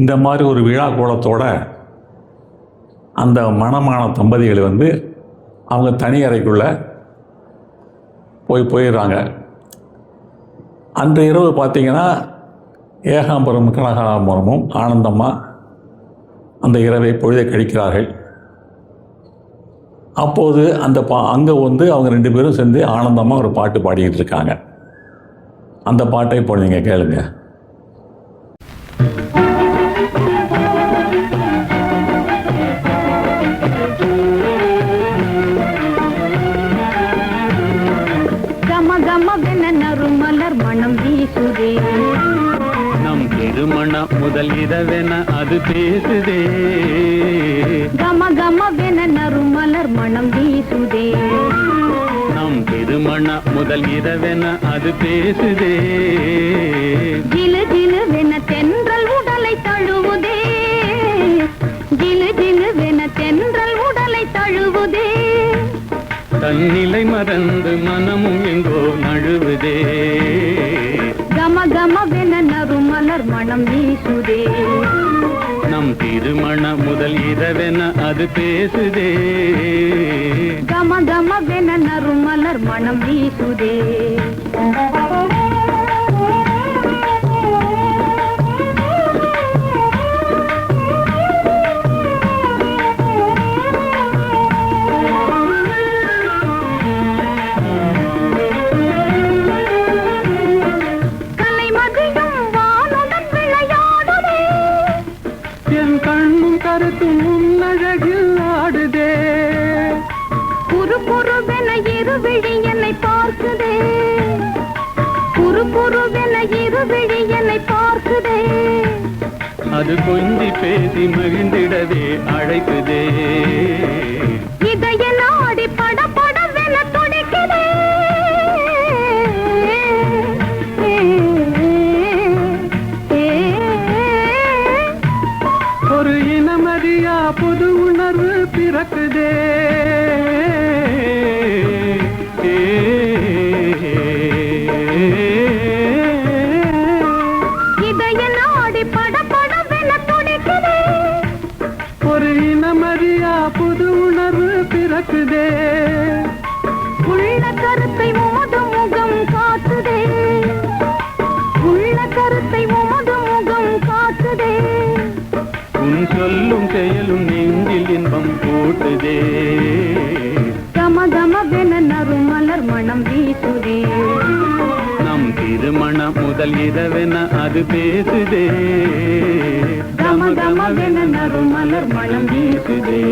இந்த மாதிரி ஒரு விழா கோலத்தோட அந்த மணமான தம்பதிகள் அவங்க தனி அறைக்குள்ளே போயிடுறாங்க. அன்று இரவு பார்த்திங்கன்னா ஏகாம்பரம் கனகாம்பரமும் ஆனந்தமாக அந்த இரவை பொழுதை கழிக்கிறார்கள். அப்போது அங்கே அவங்க 2 பேரும் சேர்ந்து ஆனந்தமாக ஒரு பாட்டு பாடிக்கிட்டு இருக்காங்க. அந்த பாட்டை இப்போ நீங்கள் கேளுங்க. நறுமலர் மனம் வீசுதே, நம் திருமண முதல் இரவென அது பேசுதே. கம கமவென நறுமலர் மனம் வீசுதே, நம் திருமண முதல் இரவென அது பேசுதே. ஜிலு ஜிலுவென தென்றல் உடலை தழுவுதே, ஜிலு ஜிலுவென தென்றல் உடலை தழுவுதே. தன்னிலை மறந்து மனமும் எங்கோ நழுவுதே. கம கமவென நறுமலர் மனம் வீசுதே, நம் திருமண முதல் இரவென அது பேசுதே. கம கமவென நறுமலர் மனம் வீசுதே. கருத்தும் உன்னழகில் ஆடுதே. குறு குறுவென இருவிழி என்னை பார்க்குதே, குறு குறுவென இருவிழி என்னை பார்க்குதே. அது கொஞ்சி பேசி மகிழ்ந்திடவே அழைக்குதே. இதய நாடி பட படவென துடிக்குதே. ஒரு இனமறியா புது உணர்வு பிறக்குதே. இதய நாடி பட படவென துடிக்குதே. ஒரு இனமறியா புது உணர்வு பிறக்குதே. உள்ள கருத்தை உமது முகம் காட்டுதே, உள்ள கருத்தை உமது முகம் காட்டுதே. உன் சொல்லும் செயலும் நெஞ்சில் இன்பம் கூட்டுதே. கம கமவென நறுமலர் மனம் வீசுதே, நம் திருமண முதல் இரவென அது பேசுதே. கம கமவென நறுமலர் மனம் வீசுதே.